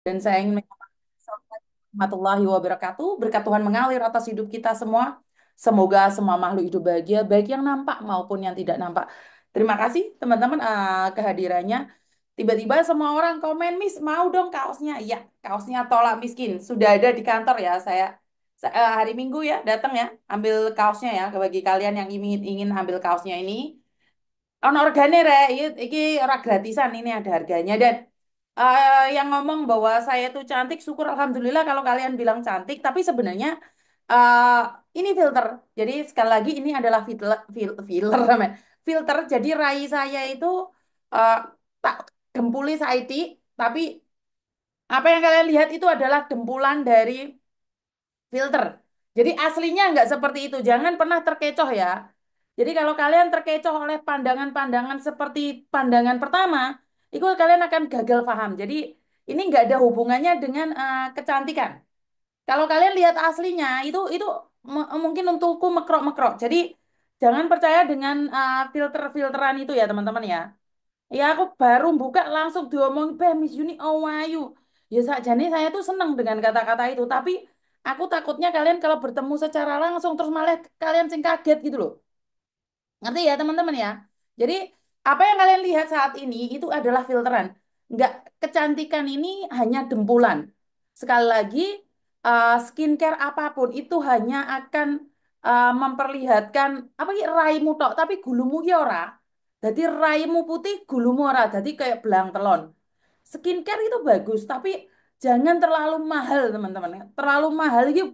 Dan saya ingin menyampaikan Assalamualaikum warahmatullahi wabarakatuh. Berkat Tuhan mengalir atas hidup kita semua. Semoga semua makhluk hidup bahagia, baik yang nampak maupun yang tidak nampak. Terima kasih teman-teman kehadirannya. Tiba-tiba semua orang komen, Miss, mau dong kaosnya. Iya, kaosnya tolak miskin. Sudah ada di kantor ya. Hari Minggu ya, datang ya, ambil kaosnya ya. Bagi kalian yang ingin ingin ambil kaosnya ini, ono regane rek, iki ora gratisan, ini ada harganya. Dan yang ngomong bahwa saya tuh cantik, syukur alhamdulillah kalau kalian bilang cantik, tapi sebenarnya eh, ini filter. Jadi sekali lagi ini adalah filter namanya. Filter. Jadi rai saya itu eh, tak dempuli saiti, tapi apa yang kalian lihat itu adalah dempulan dari filter. Jadi aslinya nggak seperti itu. Jangan pernah terkecoh ya. Jadi kalau kalian terkecoh oleh pandangan-pandangan seperti pandangan pertama, itu kalian akan gagal paham. Jadi ini nggak ada hubungannya dengan kecantikan. Kalau kalian lihat aslinya, itu mungkin untukku mekrok-mekrok. Jadi jangan percaya dengan filter-filteran itu ya teman-teman ya. Ya aku baru buka langsung diomong, "Beh, Miss Yuni, oh ayu." Ya sakjane saya tuh seneng dengan kata-kata itu, tapi aku takutnya kalian kalau bertemu secara langsung terus malah kalian sing kaget gitu loh. Ngerti ya teman-teman ya? Jadi apa yang kalian lihat saat ini itu adalah filteran. Nggak, kecantikan ini hanya dempulan. Sekali lagi, skincare apapun itu hanya akan memperlihatkan apa ya raimu tok, tapi gulumu ki ora. Jadi raimu putih, gulumu ora. Jadi kayak belang telon. Skincare itu bagus, tapi jangan terlalu mahal teman-teman. Terlalu mahal itu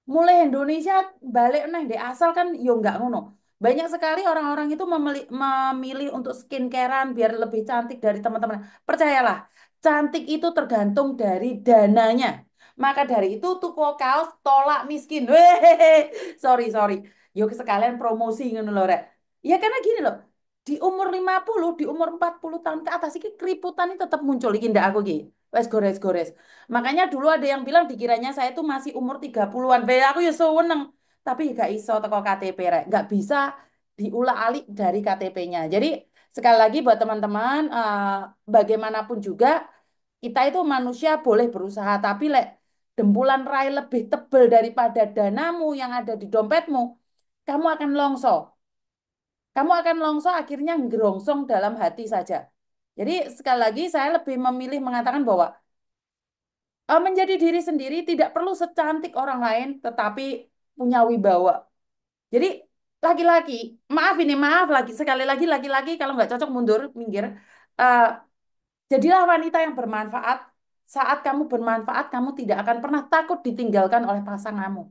mulai Indonesia balik neh di asal kan yo nggak ngono. Banyak sekali orang-orang itu memilih untuk skincarean biar lebih cantik dari teman-teman. Percayalah, cantik itu tergantung dari dananya. Maka dari itu tuku kaos tolak miskin. Wehehe. Sorry, sorry. Yuk sekalian promosi ngono lho, Rek. Ya karena gini loh. Di umur 50, di umur 40 tahun ke atas iki keriputan ini tetap muncul iki ndak aku iki. Wes gores-gores. Makanya dulu ada yang bilang dikiranya saya tuh masih umur 30-an. Be aku ya seneng. Tapi gak iso teko KTP rek. Gak bisa diulang-alik dari KTP-nya. Jadi sekali lagi buat teman-teman, bagaimanapun juga kita itu manusia boleh berusaha. Tapi lek dempulan rai lebih tebel daripada danamu yang ada di dompetmu, kamu akan longso. Kamu akan longso akhirnya ngerongsong dalam hati saja. Jadi sekali lagi saya lebih memilih mengatakan bahwa menjadi diri sendiri tidak perlu secantik orang lain, tetapi punya wibawa. Jadi laki-laki, maaf ini maaf lagi sekali lagi laki-laki kalau nggak cocok mundur minggir. Eh, jadilah wanita yang bermanfaat. Saat kamu bermanfaat, kamu tidak akan pernah takut ditinggalkan oleh pasanganmu.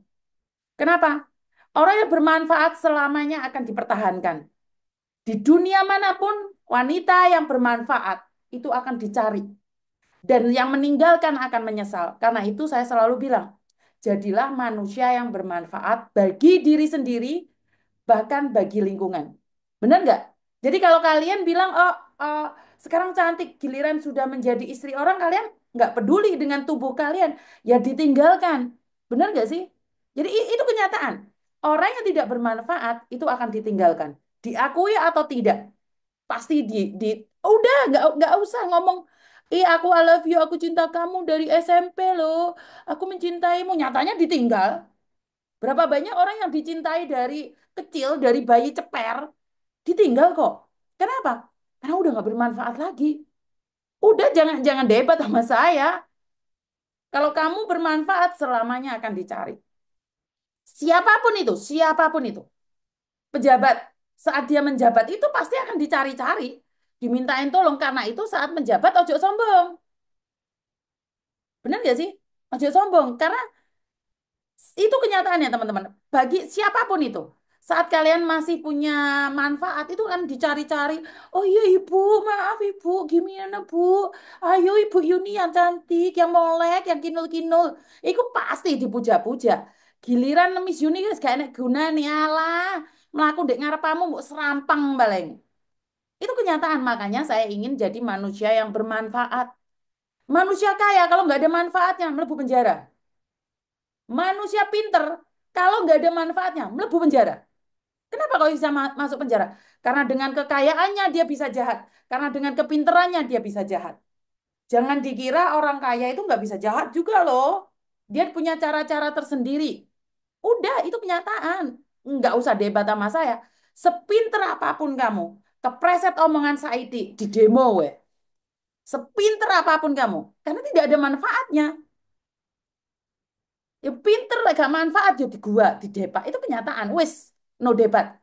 Kenapa? Orang yang bermanfaat selamanya akan dipertahankan. Di dunia manapun, wanita yang bermanfaat itu akan dicari. Dan yang meninggalkan akan menyesal. Karena itu saya selalu bilang, jadilah manusia yang bermanfaat bagi diri sendiri, bahkan bagi lingkungan. Benar nggak? Jadi kalau kalian bilang, oh, sekarang cantik, giliran sudah menjadi istri orang, kalian nggak peduli dengan tubuh kalian, ya ditinggalkan. Benar nggak sih? Jadi itu kenyataan. Orang yang tidak bermanfaat itu akan ditinggalkan. Diakui atau tidak, pasti di udah nggak usah ngomong aku I love you, aku cinta kamu dari SMP loh, aku mencintaimu, nyatanya ditinggal. Berapa banyak orang yang dicintai dari kecil, dari bayi ceper, ditinggal kok. Kenapa? Karena udah nggak bermanfaat lagi. Udah, jangan jangan debat sama saya. Kalau kamu bermanfaat selamanya akan dicari, siapapun itu pejabat, saat dia menjabat itu pasti akan dicari-cari, dimintain tolong. Karena itu saat menjabat ojo sombong. Benar gak sih? Ojo sombong. Karena itu kenyataannya teman-teman. Bagi siapapun itu. Saat kalian masih punya manfaat itu kan dicari-cari. Oh iya ibu, maaf ibu, gimana bu? Ayo ibu Yuni yang cantik, yang molek, yang kinul-kinul. Itu pasti dipuja-puja. Giliran Miss Yuni guys gak enak guna nih alah. Melaku dek ngarepamu mbok serampang baleng. Itu kenyataan, makanya saya ingin jadi manusia yang bermanfaat. Manusia kaya kalau nggak ada manfaatnya, melebu penjara. Manusia pinter, kalau nggak ada manfaatnya, melebu penjara. Kenapa kok bisa masuk penjara? Karena dengan kekayaannya dia bisa jahat. Karena dengan kepinterannya dia bisa jahat. Jangan dikira orang kaya itu nggak bisa jahat juga loh. Dia punya cara-cara tersendiri. Udah, itu kenyataan. Nggak usah debat sama saya. Sepinter apapun kamu, kepreset omongan Saidi di demo, weh. Sepinter apapun kamu, karena tidak ada manfaatnya. Ya pinter lah, gak manfaat ya di gua, di depak. Itu kenyataan. Wes, no debat.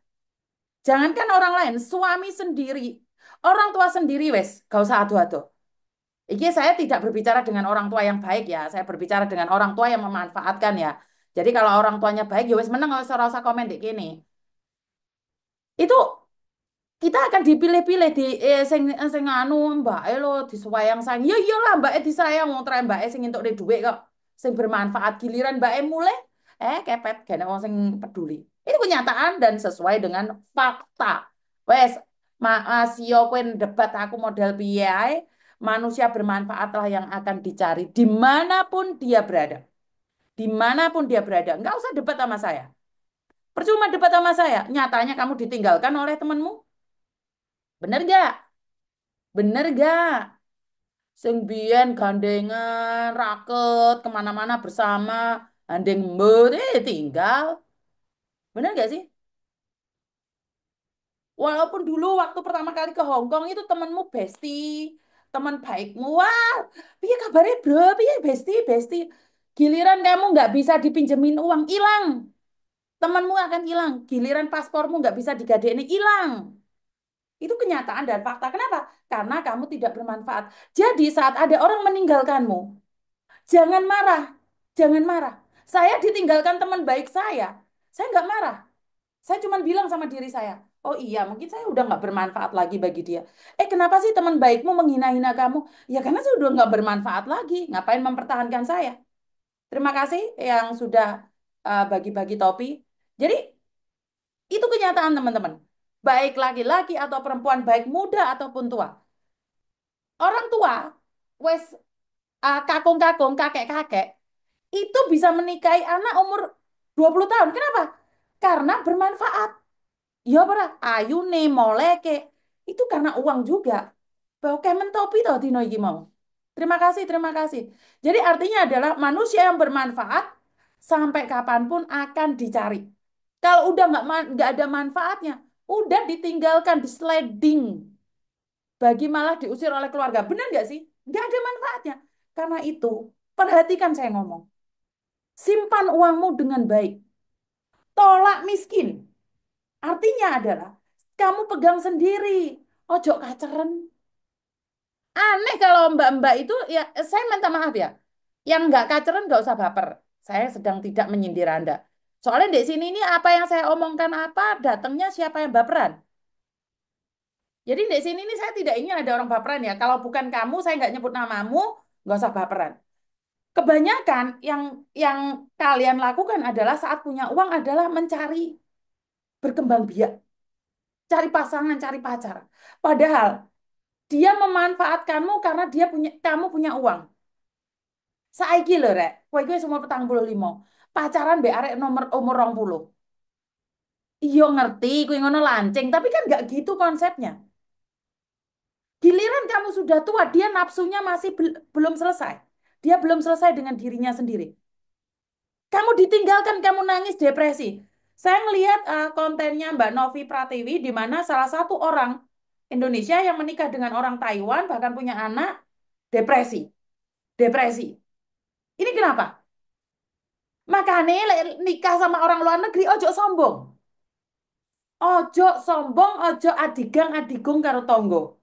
Jangankan orang lain, suami sendiri, orang tua sendiri, wes, gak usah adu-adu. Ini saya tidak berbicara dengan orang tua yang baik ya, saya berbicara dengan orang tua yang memanfaatkan ya. Jadi kalau orang tuanya baik, ya wes meneng nggak usah komen di gini. Itu kita akan dipilih-pilih di sing anu mbak lo disayang sayang. Ya iyalah mbak disayang mau try mbak sing entuk duit kok. Sing bermanfaat giliran mbak mulai kepet gak wong sing peduli. Itu kenyataan dan sesuai dengan fakta. Wes Sio kowe debat aku model piye ae, manusia bermanfaatlah yang akan dicari dimanapun dia berada. Dimanapun dia berada. Nggak usah debat sama saya. Percuma debat sama saya. Nyatanya kamu ditinggalkan oleh temanmu. Bener gak? Bener gak? Sing biyen gandengan, raket, kemana-mana bersama, andeng mbut, tinggal. Bener gak sih? Walaupun dulu waktu pertama kali ke Hong Kong itu temenmu besti, teman baikmu, wah, piye kabarnya bro, piye besti, besti. Giliran kamu nggak bisa dipinjemin uang, hilang. Temanmu akan hilang. Giliran paspormu nggak bisa digadein, hilang. Itu kenyataan dan fakta. Kenapa? Karena kamu tidak bermanfaat. Jadi saat ada orang meninggalkanmu, jangan marah. Jangan marah. Saya ditinggalkan teman baik saya nggak marah. Saya cuma bilang sama diri saya, oh iya mungkin saya udah nggak bermanfaat lagi bagi dia. Kenapa sih teman baikmu menghina-hina kamu? Ya karena saya udah nggak bermanfaat lagi. Ngapain mempertahankan saya? Terima kasih yang sudah bagi-bagi topi. Jadi itu kenyataan teman-teman. Baik laki-laki atau perempuan, baik muda ataupun tua. Orang tua, wes kakung-kakung, kakek-kakek, itu bisa menikahi anak umur 20 tahun. Kenapa? Karena bermanfaat. Ya para ayu nih moleke. Itu karena uang juga. Bahwa kemen topi tau dino iki mau. Terima kasih, terima kasih. Jadi artinya adalah manusia yang bermanfaat sampai kapanpun akan dicari. Kalau udah nggak ada manfaatnya, udah ditinggalkan, di sliding, bagi malah diusir oleh keluarga. Benar nggak sih? Nggak ada manfaatnya. Karena itu, perhatikan saya ngomong. Simpan uangmu dengan baik. Tolak miskin. Artinya adalah kamu pegang sendiri. Ojo kaceren. Aneh kalau mbak-mbak itu, ya saya minta maaf ya. Yang nggak kaceren nggak usah baper. Saya sedang tidak menyindir Anda. Soalnya di sini ini apa yang saya omongkan apa, datangnya siapa yang baperan. Jadi di sini ini saya tidak ingin ada orang baperan ya. Kalau bukan kamu, saya nggak nyebut namamu, nggak usah baperan. Kebanyakan yang kalian lakukan adalah saat punya uang adalah mencari berkembang biak, cari pasangan, cari pacar. Padahal dia memanfaatkanmu karena kamu punya uang. Saiki lho rek, kowe iki wis umur 45. Pacaran mbek arek nomor umur 20. Iya ngerti, kowe ngono lancing, tapi kan nggak gitu konsepnya. Giliran kamu sudah tua, dia nafsunya masih belum selesai. Dia belum selesai dengan dirinya sendiri. Kamu ditinggalkan, kamu nangis depresi. Saya melihat kontennya Mbak Novi Pratiwi di mana salah satu orang Indonesia yang menikah dengan orang Taiwan bahkan punya anak depresi. Depresi. Ini kenapa? Makanya nikah sama orang luar negeri ojo sombong. Ojo sombong, ojo adigang adigung karo tonggo.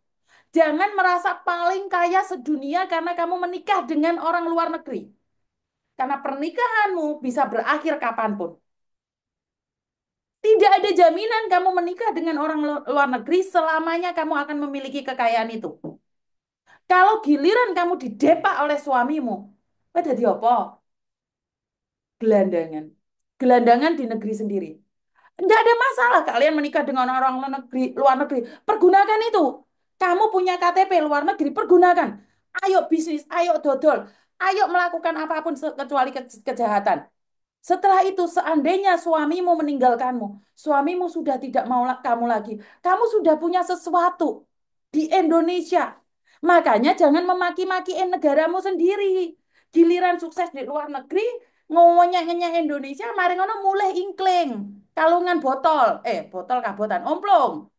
Jangan merasa paling kaya sedunia karena kamu menikah dengan orang luar negeri. Karena pernikahanmu bisa berakhir kapanpun. Tidak ada jaminan kamu menikah dengan orang luar negeri selamanya kamu akan memiliki kekayaan itu. Kalau giliran kamu didepak oleh suamimu, pada jadi apa? Gelandangan. Gelandangan di negeri sendiri. Enggak ada masalah kalian menikah dengan orang luar negeri. Pergunakan itu. Kamu punya KTP luar negeri, pergunakan. Ayo bisnis, ayo dodol. Ayo melakukan apapun kecuali kejahatan. Setelah itu, seandainya suamimu meninggalkanmu, suamimu sudah tidak mau kamu lagi, kamu sudah punya sesuatu di Indonesia. Makanya jangan memaki-maki negaramu sendiri. Giliran sukses di luar negeri, ngomongnya Indonesia, mari ngono mulai ingkling. Kalungan botol, botol kabotan, omplong.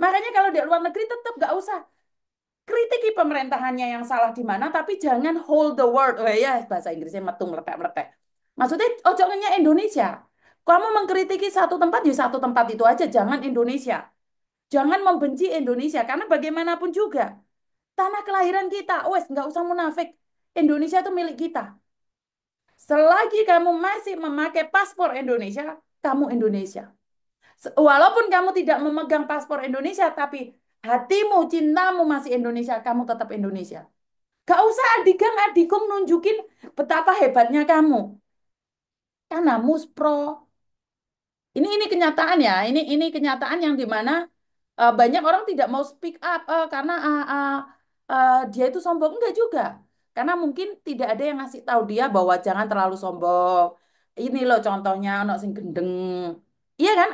Makanya kalau di luar negeri tetap gak usah kritiki pemerintahannya yang salah di mana, tapi jangan hold the word. Oh ya, bahasa Inggrisnya metung meletek-meletek. Maksudnya, ojo Indonesia. Kamu mengkritiki satu tempat, ya satu tempat itu aja, jangan Indonesia. Jangan membenci Indonesia, karena bagaimanapun juga, tanah kelahiran kita, wes nggak usah munafik. Indonesia itu milik kita. Selagi kamu masih memakai paspor Indonesia, kamu Indonesia. Walaupun kamu tidak memegang paspor Indonesia, tapi hatimu, cintamu masih Indonesia, kamu tetap Indonesia. Gak usah adigang adigong nunjukin betapa hebatnya kamu. Karena muspro. Ini kenyataan ya. Ini kenyataan yang dimana banyak orang tidak mau speak up karena dia itu sombong. Enggak juga. Karena mungkin tidak ada yang ngasih tahu dia bahwa jangan terlalu sombong. Ini loh contohnya, ono sing gendeng. Iya kan?